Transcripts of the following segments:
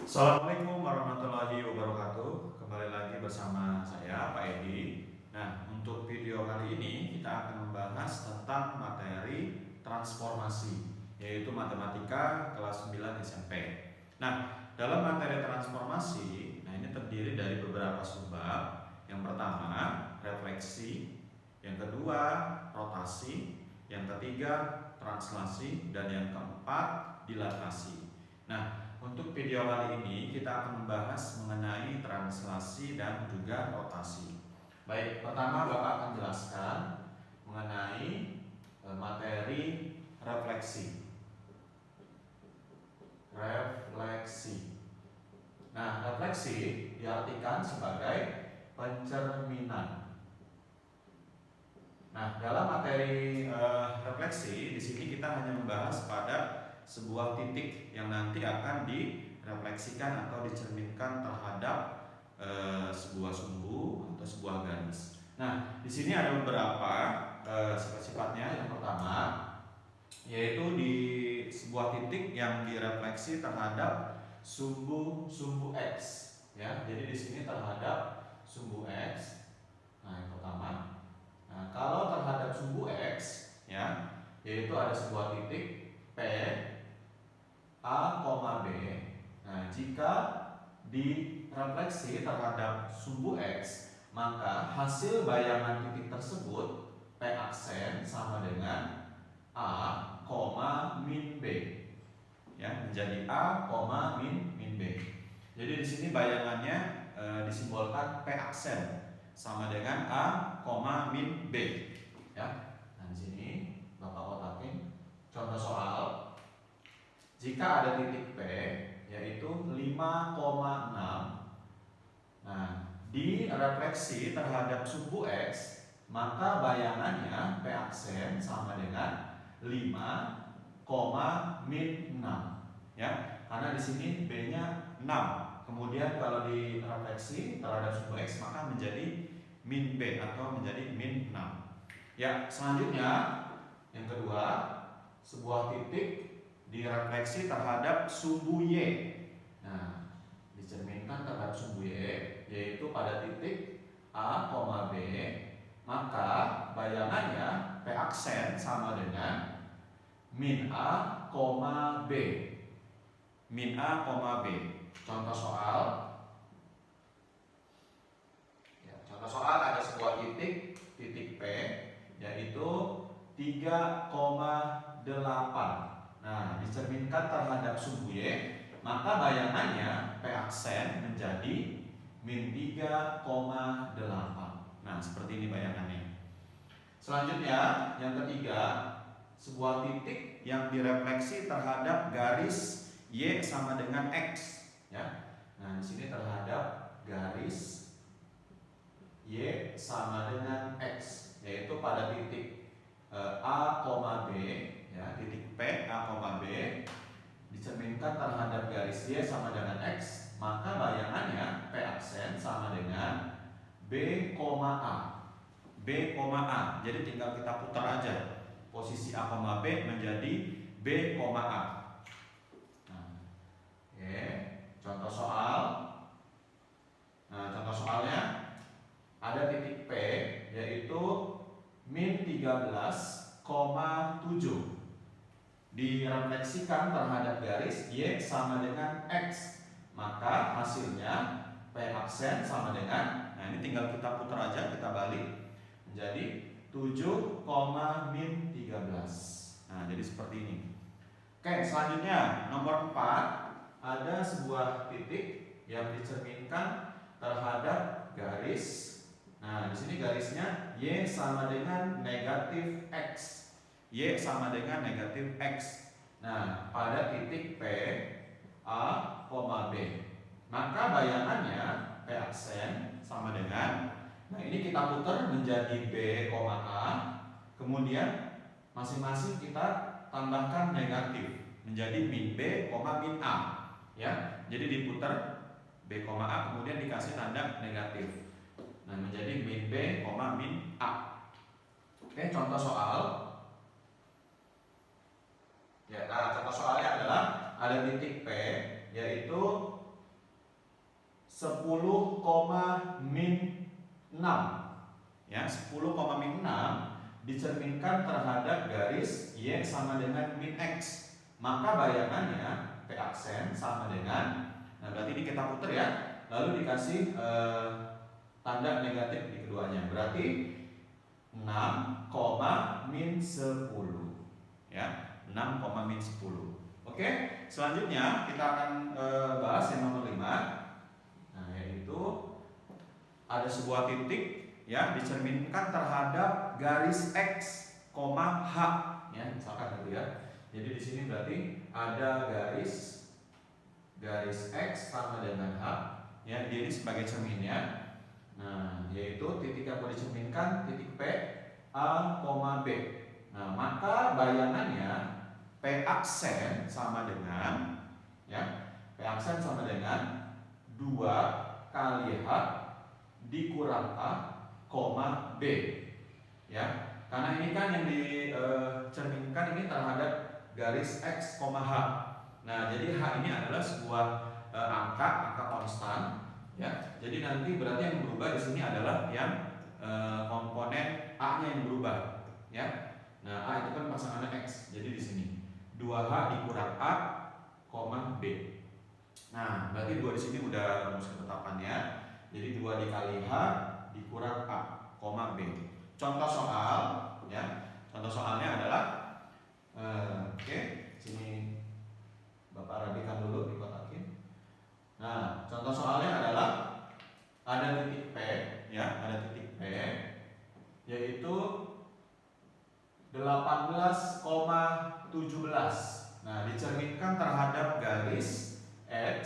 Assalamualaikum warahmatullahi wabarakatuh. Kembali lagi bersama saya Pak Edi. Nah, untuk video kali ini kita akan membahas tentang materi transformasi, yaitu matematika kelas 9 SMP. Nah, dalam materi transformasi, ini terdiri dari beberapa subbab. Yang pertama, refleksi, yang kedua, rotasi, yang ketiga, translasi, dan yang keempat, dilatasi. Nah, untuk video kali ini kita akan membahas mengenai translasi dan juga rotasi. Baik, pertama Bapak akan jelaskan mengenai materi refleksi. Nah, refleksi diartikan sebagai pencerminan. Nah, dalam materi refleksi di sini kita hanya membahas pada sebuah titik yang nanti akan direfleksikan atau dicerminkan terhadap sebuah sumbu atau sebuah garis. Nah, di sini ada beberapa sifat-sifatnya. Yang pertama, yaitu di sebuah titik yang direfleksi terhadap sumbu X, ya. Jadi di sini terhadap sumbu X. Nah, yang pertama. Nah, kalau terhadap sumbu X, ya, yaitu ada sebuah titik P A, B. Nah, jika direfleksi terhadap sumbu X, maka hasil bayangan titik tersebut P aksen sama dengan A, min B. Ya, menjadi A, min B. Jadi di sini bayangannya disimbolkan P aksen sama dengan A, min B. Ya. Nah, di sini Bapak kotakin contoh soal. Jika ada titik P yaitu 5,6. Nah, direfleksi terhadap sumbu X, maka bayangannya P aksen sama dengan 5, min 6. Ya, karena di sini B-nya 6. Kemudian kalau direfleksi terhadap sumbu X maka menjadi min B atau menjadi min 6. Ya, selanjutnya yang kedua, sebuah titik direfleksi terhadap sumbu Y. Nah, dicerminkan terhadap sumbu Y, yaitu pada titik A, B, maka bayangannya P aksen sama dengan min A, B. Min A, B. Contoh soal. Ya, contoh soal ada sebuah titik P, yaitu 3,8. Nah, dicerminkan terhadap sumbu Y, maka bayangannya P aksen menjadi min 3,8. Nah, seperti ini bayangannya. Selanjutnya, yang ketiga, sebuah titik yang direfleksi terhadap garis Y sama dengan X, ya. Nah, di sini terhadap garis Y sama dengan X, yaitu pada titik A, B, ya, titik P, A, B dicerminkan terhadap garis Y sama dengan X, maka bayangannya P aksen sama dengan B, A. B, A. Jadi tinggal kita putar aja posisi A, B menjadi B, A. Nah, oke. Contoh soal. Nah, contoh soalnya ada titik P yaitu min 13,7 direfleksikan terhadap garis Y sama dengan X, maka hasilnya P aksen sama dengan, nah ini tinggal kita putar aja, kita balik menjadi 7, min 13. Nah, jadi seperti ini. Oke, selanjutnya nomor 4, ada sebuah titik yang dicerminkan terhadap garis. Nah, di sini garisnya Y sama dengan negatif X. Y sama dengan negatif X. Nah, pada titik P A, B, maka bayangannya P aksen sama dengan, nah ini kita putar menjadi B, A. Kemudian masing-masing kita tambahkan negatif menjadi min B, min A. Ya, jadi diputar B, A kemudian dikasih tanda negatif. Nah, menjadi min B, min A. Oke, contoh soal. Ya, nah contoh soalnya adalah ada titik P yaitu 10,-6. Ya, 10,-6 dicerminkan terhadap garis Y sama dengan min X. Maka bayangannya P aksen sama dengan, nah berarti ini kita putar ya, lalu dikasih tanda negatif di keduanya. Berarti 6,-10 ya, 6,-10. Oke, selanjutnya kita akan bahas yang nomor 5. Nah, yaitu ada sebuah titik ya dicerminkan terhadap garis X, H ya, misalkan gitu ya. Jadi di sini berarti ada garis X sama dengan H ya, dia ini sebagai cerminnya. Nah, yaitu titik yang mau dicerminkan titik P, A, B. Nah, maka bayangannya P aksen sama dengan ya, P aksen sama dengan 2 kali H dikurang A, B ya. Karena ini kan yang dicerminkan ini terhadap garis X, H. Nah, jadi H ini adalah sebuah angka konstan ya. Jadi nanti berarti yang berubah di sini adalah yang komponen A-nya yang berubah ya. Nah, A itu kan pasangannya X. Jadi di sini 2H dikurang A, B. Nah, berarti 2 di sini udah rumus ketetapannya. Jadi 2 dikali H dikurang A, B. Contoh soal ya. Contoh soalnya adalah sini Bapak rapikan dulu, dikotakin. Nah, contoh soalnya adalah ada titik P ya, ada titik P yaitu 18,17. Nah, dicerminkan terhadap garis X.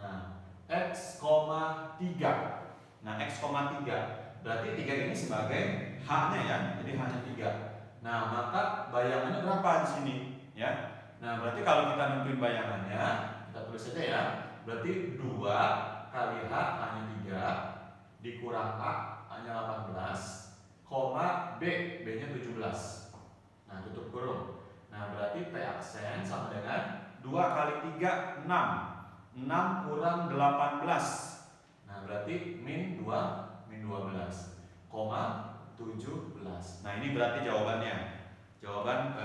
Nah, X, 3. Nah, X, 3. Berarti 3 ini sebagai H-nya ya. Jadi H-nya 3. Nah, maka bayangannya berapa di sini ya? Nah, berarti kalau kita nentuin bayangannya, kita tulis saja ya. Berarti 2 kali H hanya 3 dikurang A hanya 18, B, B-nya 17. Nah, tutup kurung. Nah, berarti P aksen sama dengan 2 kali 3, 6 kurang 18. Nah, berarti min 2, min 12, 17. Nah, ini berarti jawabannya. Jawaban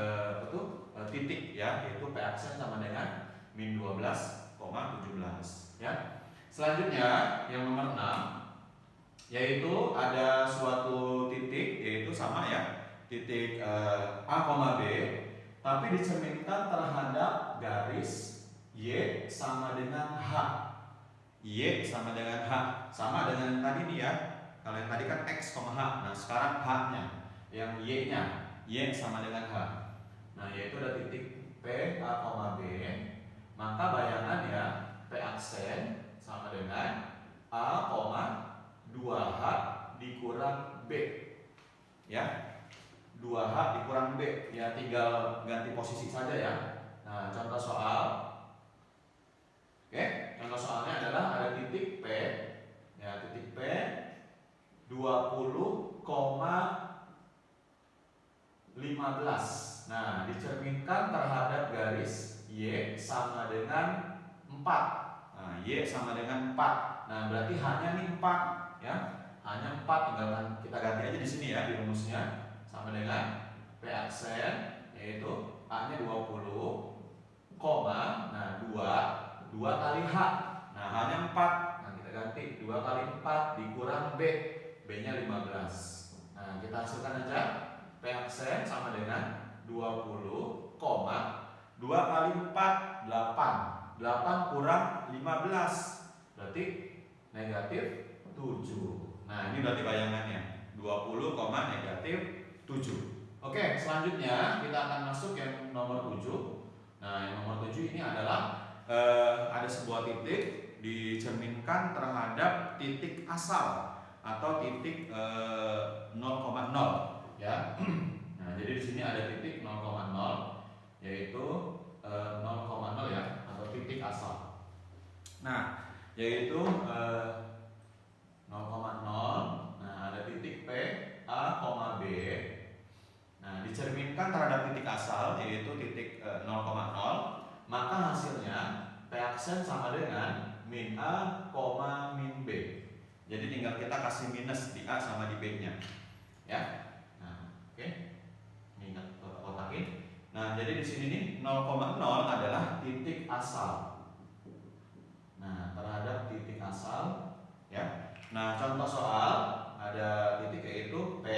titik ya, yaitu P aksen sama dengan min 12,17 ya. Selanjutnya yang nomor 6 yaitu ada suatu titik, yaitu sama ya, titik A, B, tapi dicerminkan terhadap garis Y sama dengan H. Y sama dengan H, sama dengan tadi nih ya. Kalau yang tadi kan X, H. Nah, sekarang H-nya, yang Y-nya, Y sama dengan H. Nah, yaitu ada titik P, A, B. Maka bayangannya P aksen sama dengan A, 2H dikurang B ya. 2H dikurang B ya, tinggal ganti posisi saja ya. Nah, contoh soal. Oke, contoh soalnya adalah ada titik P ya, titik P 20,15. Nah, dicerminkan terhadap garis Y sama dengan 4. Nah, Y sama dengan 4. Nah, berarti H-nya nih 4 ya. Hanya 4, tinggal kita ganti aja di sini ya, di rumusnya. Sama dengan P aksen yaitu A-nya 20, nah 2 kali H. Nah, H-nya 4. Nah, kita ganti 2 kali 4 dikurang B. B-nya 15. Nah, kita hasilkan aja. P aksen sama dengan 20, 2 kali 4, 8. 8 kurang 15. Berarti negatif 7. Nah, ini berarti bayangannya 20, negatif 7. Oke, selanjutnya kita akan masuk yang nomor 7. Nah, yang nomor 7 ini adalah ada sebuah titik dicerminkan terhadap titik asal atau titik 0,0 ya. Nah, jadi di sini ada titik 0,0 yaitu 0,0 ya, atau titik asal. Nah, yaitu 0,0. Nah, ada titik P, A, B. Nah, dicerminkan terhadap titik asal yaitu titik 0,0, maka hasilnya P aksen sama dengan min A, min B. Jadi tinggal kita kasih minus di A sama di B-nya. Ya. Nah, oke. Ini ingat kotak-kotakin. Nah, jadi di sini nih 0,0 adalah titik asal. Nah, terhadap titik asal, ya. Nah, contoh soal ada titik yaitu P,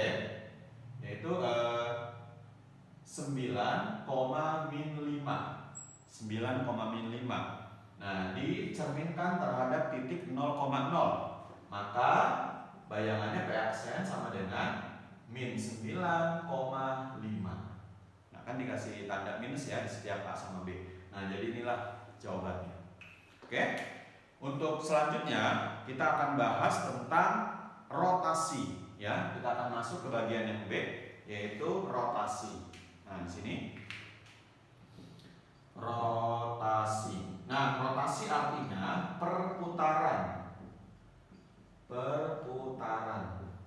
yaitu 9,-5. 9,-5. Nah, dicerminkan terhadap titik 0,0. Maka bayangannya P aksen sama dengan min 9,5. Nah, kan dikasih tanda minus ya di setiap A sama B. Nah, jadi inilah jawabannya. Oke. Untuk selanjutnya kita akan bahas tentang rotasi ya. Kita akan masuk ke bagian yang B, yaitu rotasi. Nah, di sini rotasi. Nah, rotasi artinya perputaran.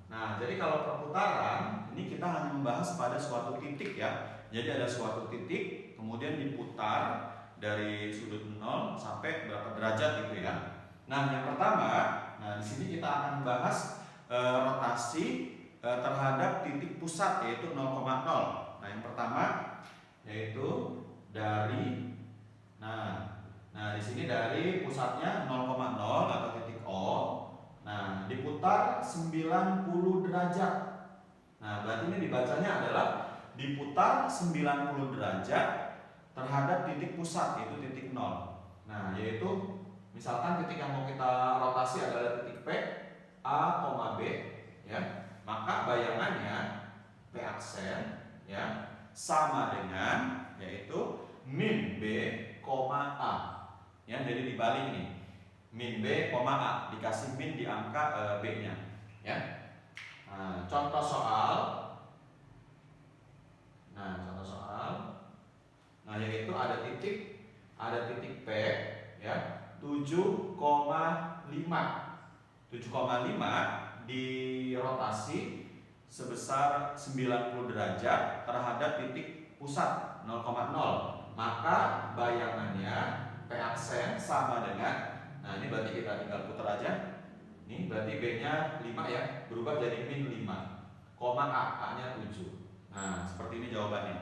Nah, jadi kalau perputaran ini kita hanya membahas pada suatu titik ya. Jadi ada suatu titik kemudian diputar dari sudut 0 sampai berapa derajat gitu ya. Nah, yang pertama, nah di sini kita akan bahas rotasi terhadap titik pusat yaitu 0,0. Nah, yang pertama yaitu dari di sini dari pusatnya 0,0 atau titik O. Nah, diputar 90 derajat. Nah, berarti ini dibacanya adalah diputar 90 derajat terhadap titik pusat yaitu titik 0. Nah, yaitu misalkan titik yang mau kita rotasi adalah titik P, A, B, ya. Maka bayangannya P aksen ya sama dengan yaitu min B, A. Ya, jadi dibalik nih. Min B, A dikasih min di angka B-nya, ya. Nah, contoh soal. Nah, yaitu ada titik P, ya, 7,5. 7,5 dirotasi sebesar 90 derajat terhadap titik pusat 0,0. Maka bayangannya P aksen sama dengan, nah ini berarti kita tinggal putar aja. Ini berarti B-nya 5 ya, berubah jadi min 5, A-nya 7. Nah, seperti ini jawabannya.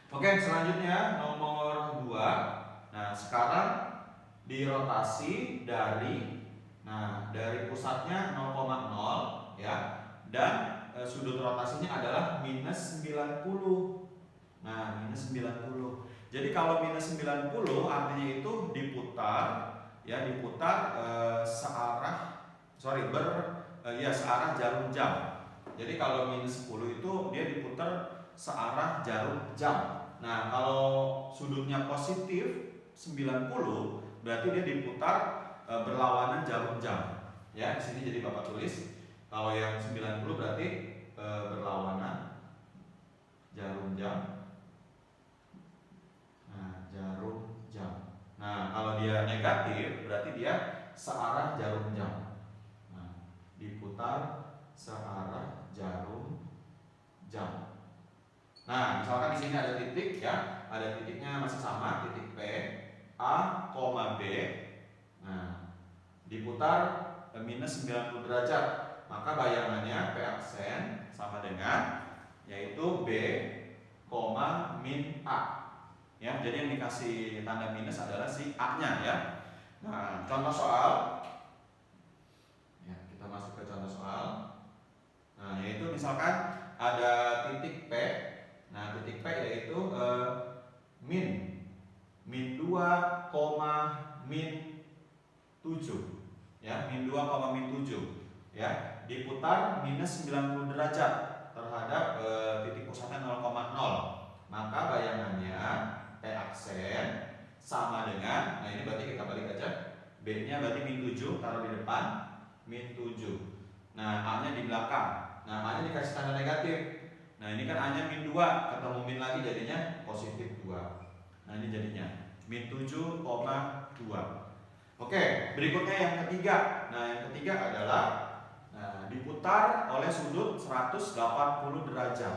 Oke, selanjutnya nomor 2. Nah, sekarang dirotasi dari pusatnya 0,0 ya, dan sudut rotasinya adalah minus 90. Nah, minus 90. Jadi kalau minus 90 artinya itu diputar searah jarum jam. Jadi kalau minus 10 itu dia diputar searah jarum jam. Nah, kalau sudutnya positif 90 berarti dia diputar berlawanan jarum jam. Ya, di sini jadi Bapak tulis. Kalau yang 90 berarti berlawanan jarum jam. Nah, jarum jam. Nah, kalau dia negatif berarti dia searah jarum jam. Nah, diputar searah jarum jam. Nah, misalkan di sini ada titik ya, ada titiknya masih sama, titik P, A, B. Nah, diputar minus 90 derajat. Maka bayangannya P aksen sama dengan yaitu B, min A. Ya, jadi yang dikasih tanda minus adalah si A-nya ya. Nah, contoh soal. Ya, kita masuk ke contoh soal. Nah, yaitu misalkan ada titik P. Nah, titik P yaitu min 2, min 7. Ya, min 2, min 7. Ya, diputar minus 90 derajat terhadap titik pusatnya 0,0. Maka bayangannya P aksen sama dengan, nah ini berarti kita balik aja. B-nya berarti min 7, taruh di depan, min 7. Nah, A-nya di belakang. Nah, A-nya dikasih tanda negatif. Nah, ini kan A-nya min 2, ketemu min lagi jadinya positif 2. Nah, ini jadinya min 7,2. Oke, berikutnya yang ketiga. Nah, yang ketiga adalah diputar oleh sudut 180 derajat.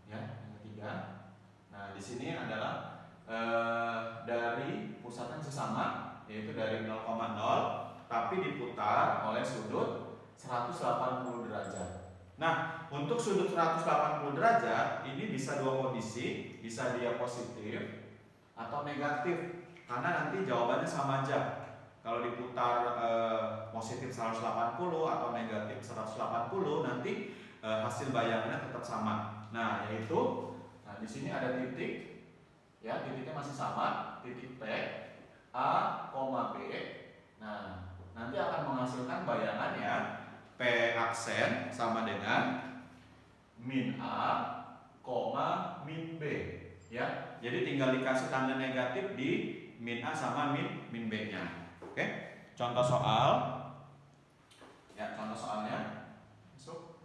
Ya, yang ketiga. Nah, di sini adalah dari pusatnya masih sama, yaitu dari 0,0, tapi diputar oleh sudut 180 derajat. Nah, untuk sudut 180 derajat ini bisa dua kondisi, bisa dia positif atau negatif, karena nanti jawabannya sama aja. Kalau diputar positif 180 atau negatif 180, nanti hasil bayangannya tetap sama. Nah, yaitu di sini ada titik, ya, titiknya masih sama, titik P, A, B. Nah, nanti akan menghasilkan bayangannya P aksen sama dengan min A, min B, ya. Jadi tinggal dikasih tanda negatif di min A sama min B-nya. Oke. Contoh soal. Ya, contoh soalnya. Masuk.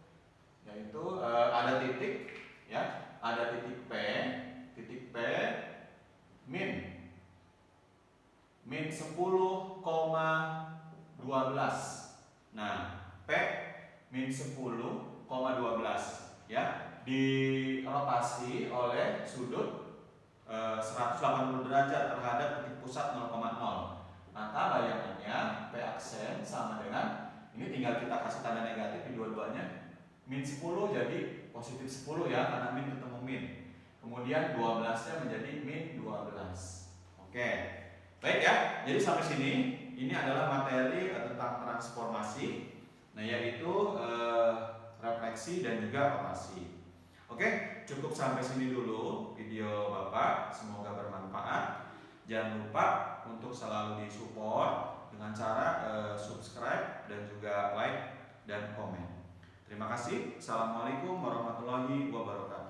Yaitu ada titik, ya. Ada titik P min 10,12. Nah, P min 10,12, ya, dirotasi oleh sudut 180 derajat terhadap titik pusat 0,0. Maka bayangannya P aksen sama dengan, ini tinggal kita kasih tanda negatif di dua-duanya, min 10 jadi positif 10, ya, karena min ketemu min. Kemudian 12-nya menjadi min 12. Oke. Baik, ya. Jadi sampai sini ini adalah materi tentang transformasi, nah, yaitu refleksi dan juga rotasi. Oke, cukup sampai sini dulu video Bapak. Semoga bermanfaat. Jangan lupa untuk selalu disupport dengan cara subscribe dan juga like dan komen. Terima kasih. Assalamualaikum warahmatullahi wabarakatuh.